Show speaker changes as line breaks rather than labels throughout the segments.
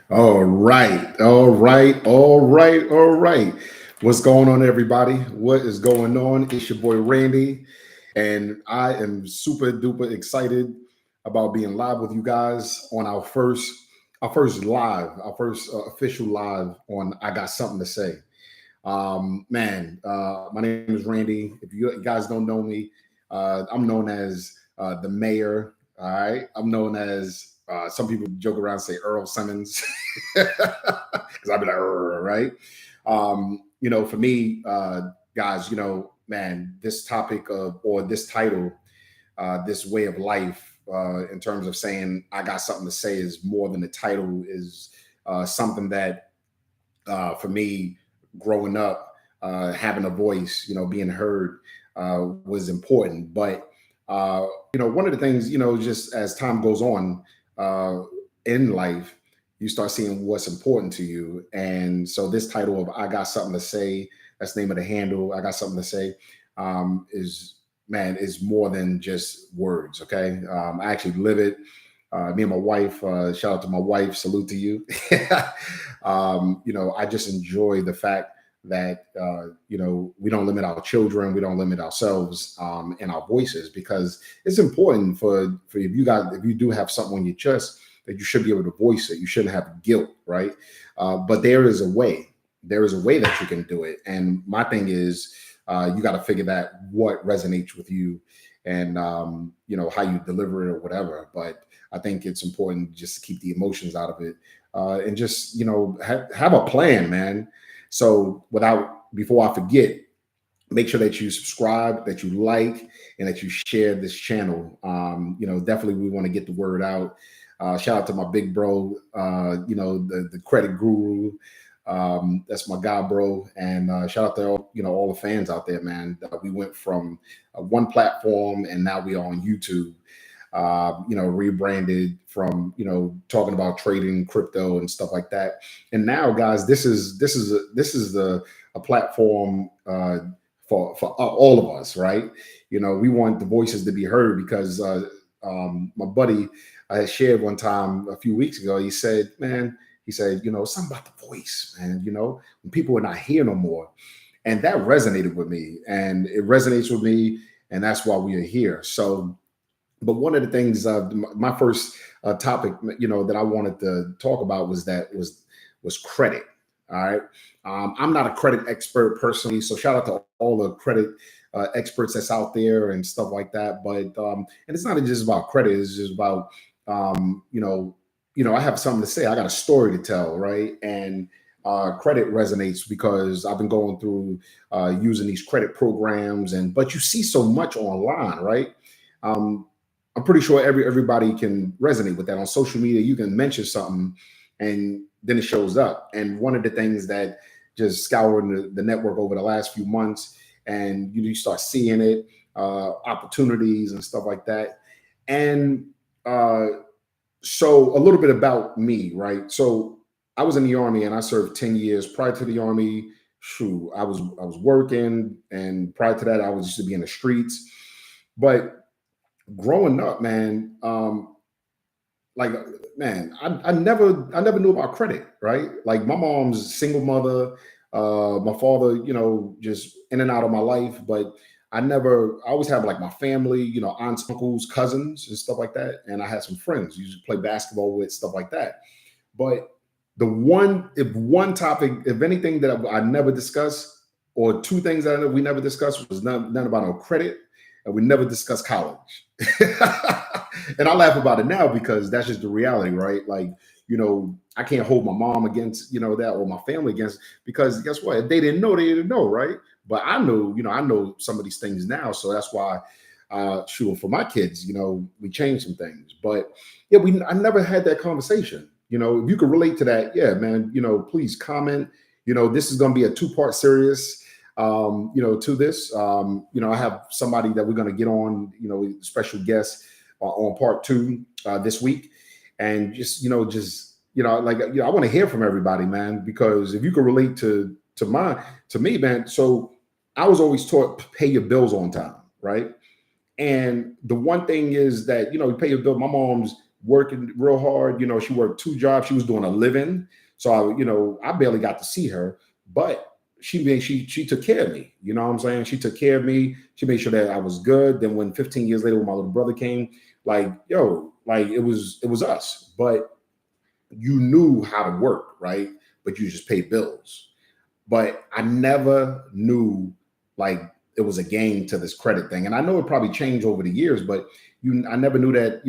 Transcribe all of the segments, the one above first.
All right, all right, all right, all right. What's going on, everybody? What is going on? It's your boy Randy, and I am super duper excited about being live with you guys on our first official live on I Got Something to Say. My name is Randy. If you guys don't know me, I'm known as the mayor. All right, I'm known as some people joke around and say Earl Simmons because I'd be like, right? For me, guys, this topic of or this title, this way of life, in terms of saying I got something to say, is more than the title. Is something that for me, growing up, having a voice, being heard, was important. But one of the things, just as time goes on uh, in life, you start seeing what's important to you. And so, this title of "I Got Something to Say," that's the name of the handle. I got something to say. Is more than just words. Okay, I actually live it. Me and my wife, shout out to my wife, salute to you. I just enjoy the fact that we don't limit our children, we don't limit ourselves, and our voices, because it's important for if you do have something on your chest, that you should be able to voice it. You shouldn't have guilt, right? But there is a way that you can do it, and my thing is, you got to figure that what resonates with you, and how you deliver it or whatever. But I think it's important just to keep the emotions out of it, and just have a plan, man. So without before I forget, make sure that you subscribe, that you like, and that you share this channel. Definitely we want to get the word out. Shout out to my big bro, the credit guru. That's my guy, bro. And shout out to all the fans out there, man. We went from one platform, and now we are on YouTube. Rebranded from talking about trading crypto and stuff like that. And now, guys, this is a platform for all of us, right? We want the voices to be heard, because my buddy I had shared one time a few weeks ago. He said, "Man," he said, something about the voice, man. When people are not here no more." And that resonated with me, and it resonates with me, and that's why we are here. So, but one of the things, my first topic, that I wanted to talk about was credit. All right, I'm not a credit expert personally, so shout out to all the credit experts that's out there and stuff like that. But and it's not just about credit; it's just about I have something to say. I got a story to tell, right? And credit resonates because I've been going through using these credit programs, and but you see so much online, right? Um, I'm pretty sure everybody can resonate with that. On social media, you can mention something, and then it shows up. And one of the things that just scouring the network over the last few months, and you start seeing it, opportunities and stuff like that. And uh, so a little bit about me, right? So I was in the army, and I served 10 years. Prior to the army, shoot, I was working, and prior to that, I was used to be in the streets. But growing up, man, like man, I never knew about credit, right? Like, my mom's a single mother, my father, just in and out of my life. But I always have like my family, aunts, uncles, cousins, and stuff like that. And I had some friends you used to play basketball with, stuff like that. But if one topic, if anything that I never discussed, or two things that we never discussed, was none about no credit, and we never discussed college. And I laugh about it now because that's just the reality, right? Like, I can't hold my mom against, that, or my family against, because guess what? If they didn't know, they didn't know, right? But I know, I know some of these things now. So that's why, sure, for my kids, we changed some things. But yeah, I never had that conversation. If you could relate to that, yeah, man, please comment. This is going to be a two-part series, to this. I have somebody that we're going to get on, special guest on part two this week. And I want to hear from everybody, man, because if you can relate to me, man. So I was always taught, pay your bills on time, right? And the one thing is that, you pay your bill. My mom's working real hard. She worked two jobs. She was doing a living. So I barely got to see her, but she took care of me. You know what I'm saying? She took care of me. She made sure that I was good. Then when 15 years later, when my little brother came, like, like it was us. But you knew how to work, right? But you just paid bills. But I never knew like it was a game to this credit thing. And I know it probably changed over the years, but I never knew that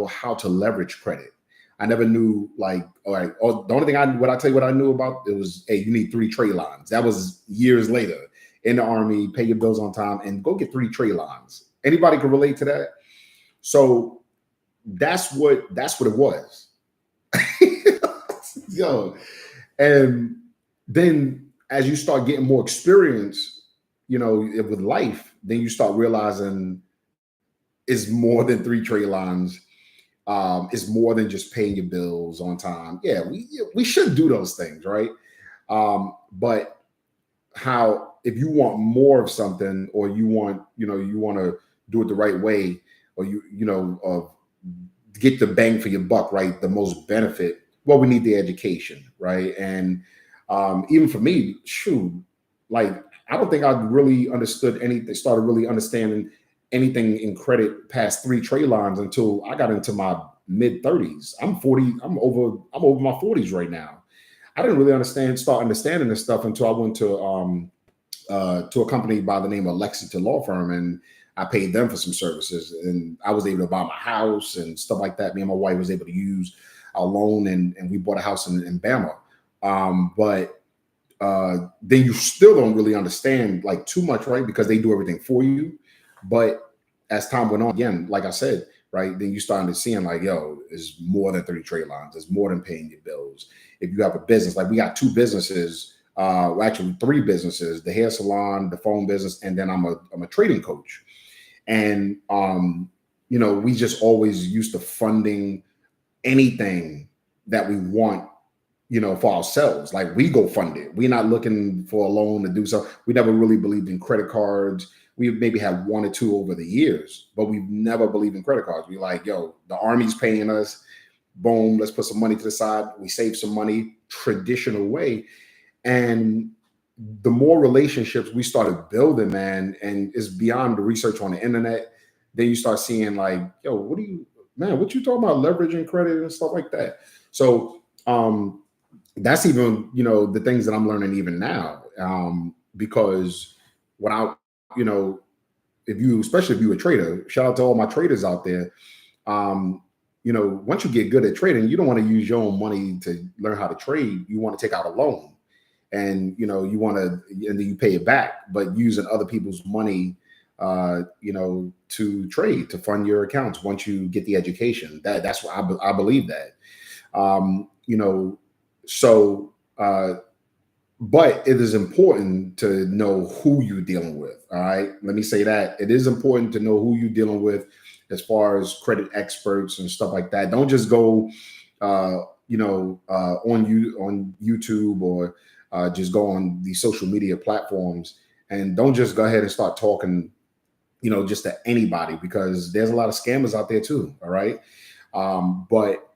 how to leverage credit. I never knew like, all right, the only thing what I knew about it was, hey, you need 3 trade lines. That was years later in the Army, pay your bills on time and go get 3 trade lines. Anybody can relate to that? So that's what it was. Yo, and then as you start getting more experience, with life, then you start realizing it's more than 3 trade lines. It's more than just paying your bills on time. Yeah, we should do those things, right? But how if you want more of something, or you want to do it the right way, or get the bang for your buck, right? The most benefit. Well, we need the education, right? And even for me, shoot, like I don't think I really understood anything, started really understanding anything in credit past 3 trade lines until I got into my mid 30s. I'm 40, I'm over my 40s right now. I didn't really start understanding this stuff until I went to a company by the name of Lexington Law Firm, and I paid them for some services, and I was able to buy my house and stuff like that. Me and my wife was able to use a loan, and we bought a house in Bama. But then you still don't really understand like too much, right? Because they do everything for you. But as time went on, again, like I said, right, then you starting to seeing like, yo, it's more than 30 trade lines. It's more than paying your bills. If you have a business, like we got 2 businesses, actually 3 businesses, the hair salon, the phone business, and then I'm a trading coach. And we just always used to funding anything that we want, for ourselves. Like we go fund it. We're not looking for a loan to do so. We never really believed in credit cards. We've maybe had 1 or 2 over the years, but we've never believed in credit cards. We like, yo, the Army's paying us. Boom, let's put some money to the side. We save some money, traditional way. And the more relationships we started building, man, and it's beyond the research on the internet, then you start seeing like, yo, what you talking about leveraging credit and stuff like that. So that's even, the things that I'm learning even now. Because without, especially if you're a trader, shout out to all my traders out there. Once you get good at trading, you don't want to use your own money to learn how to trade. You want to take out a loan, and you want to, and then you pay it back, but using other people's money, to trade, to fund your accounts. Once you get the education, that's what I believe that. So, but it is important to know who you're dealing with. All right. Let me say that it is important to know who you're dealing with as far as credit experts and stuff like that. Don't just go, on YouTube, or just go on these social media platforms, and don't just go ahead and start talking, just to anybody, because there's a lot of scammers out there too. All right. But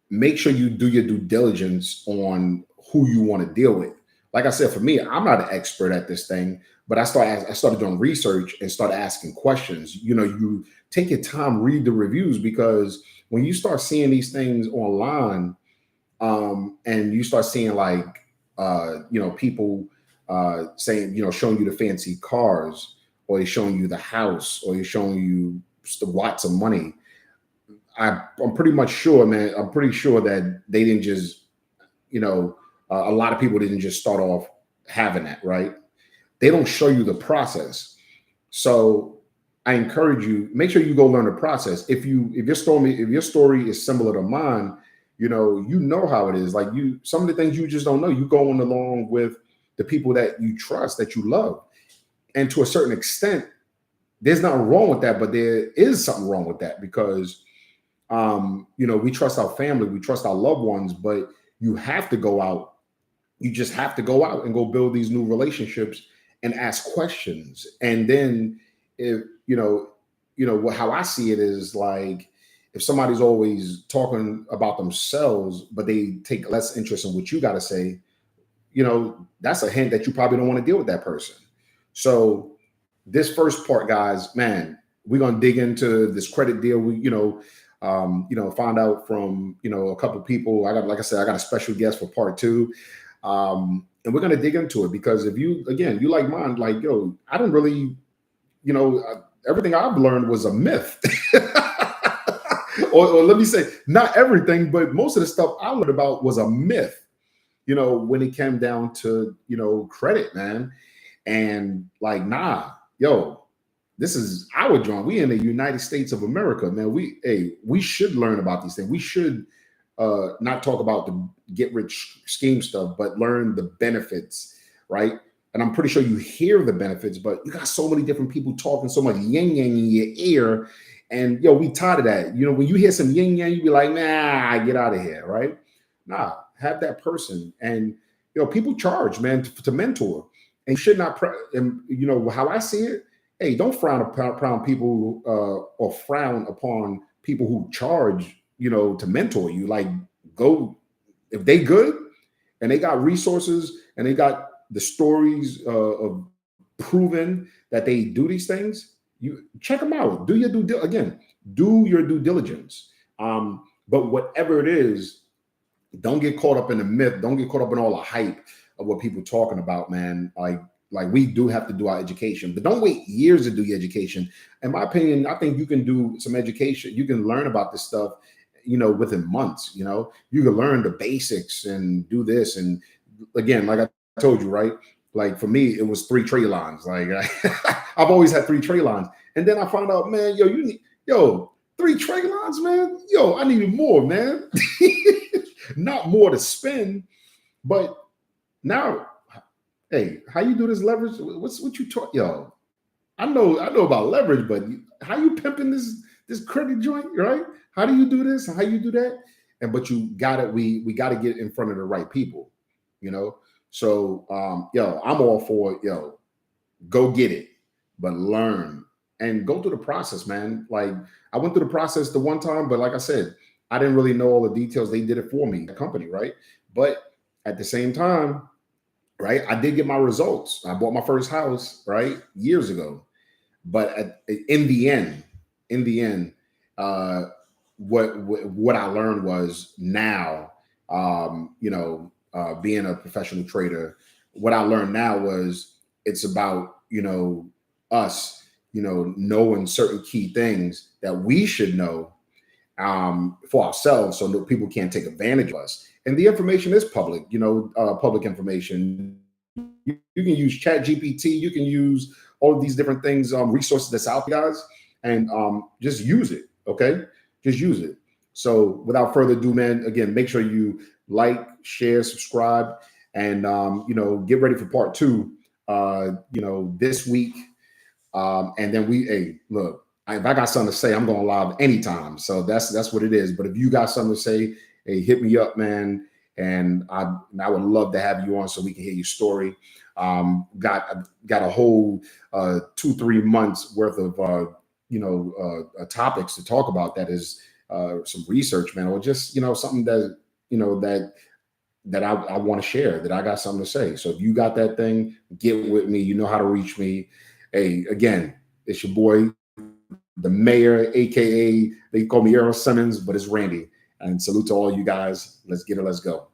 make sure you do your due diligence on who you want to deal with. Like I said, for me, I'm not an expert at this thing, but I started doing research and started asking questions. You take your time, read the reviews, because when you start seeing these things online, and you start seeing like, people saying, showing you the fancy cars, or they're showing you the house, or they're showing you lots of money. I'm pretty much sure, man. I'm pretty sure that they didn't just, a lot of people didn't just start off having that, right? They don't show you the process. So I encourage you, make sure you go learn the process. If your story is similar to mine, you know how it is. Like some of the things you just don't know. You going along with the people that you trust, that you love, and to a certain extent, there's nothing wrong with that. But there is something wrong with that, because we trust our family, we trust our loved ones, but you have to go out. You just have to go out and go build these new relationships and ask questions. And then, if how I see it is like, if somebody's always talking about themselves, but they take less interest in what you got to say, that's a hint that you probably don't want to deal with that person. So this first part, guys, man, we're gonna dig into this credit deal. We, find out from a couple of people. Like I said, I got a special guest for part two, and we're gonna dig into it because if you like mine, like I didn't really, everything I've learned was a myth. or let me say, not everything, but most of the stuff I learned about was a myth. When it came down to credit, man, and like, nah, this is our joint. We in the United States of America, man. We should learn about these things. We should not talk about the get rich scheme stuff, but learn the benefits, right? And I'm pretty sure you hear the benefits, but you got so many different people talking so much yin yang in your ear, and we tired of that. When you hear some yin yang, you be like, nah, get out of here, right? Nah, have that person, and people charge, man, to mentor, and you should not. And how I see it. Hey, don't frown upon people or frown upon people who charge, to mentor you. Like, go if they good and they got resources and they got the stories of proven that they do these things. You check them out. Do your due diligence. But whatever it is, don't get caught up in the myth. Don't get caught up in all the hype of what people talking about, man. Like we do have to do our education, but don't wait years to do your education. In my opinion, I think you can do some education. You can learn about this stuff, within months. You can learn the basics and do this. And again, like I told you, right? Like for me, it was 3 trade lines. Like I've always had 3 trade lines, and then I found out, man, you need 3 trade lines, man. I needed more, man. Not more to spend, but now. Hey, how you do this leverage? What you talk, I know about leverage, but how you pimping this credit joint, right? How do you do this? How you do that? But you got it. We got to get in front of the right people, So, I'm all for go get it, but learn and go through the process, man. Like I went through the process the one time, but like I said, I didn't really know all the details. They did it for me, the company, right? But at the same time. Right, I did get my results. I bought my first house, right, years ago. But in the end, what I learned was now, being a professional trader, what I learned now was it's about us, knowing certain key things that we should know for ourselves, so that people can't take advantage of us. And the information is public, public information. You can use Chat GPT, you can use all of these different things, resources that's out there, guys, and just use it. Okay, just use it. So without further ado, man, again, make sure you like, share, subscribe, and get ready for part 2. This week, and then look. If I got something to say, I'm going live anytime. So that's what it is. But if you got something to say, hey, hit me up, man. And I would love to have you on so we can hear your story. Got a whole 2-3 months worth of topics to talk about. That is some research, man, or just something that that I want to share. That I got something to say. So if you got that thing, get with me. You know how to reach me. Hey, again, it's your boy, the mayor, aka they call me Earl Simmons, but it's Randy. And salute to all you guys. Let's get it. Let's go.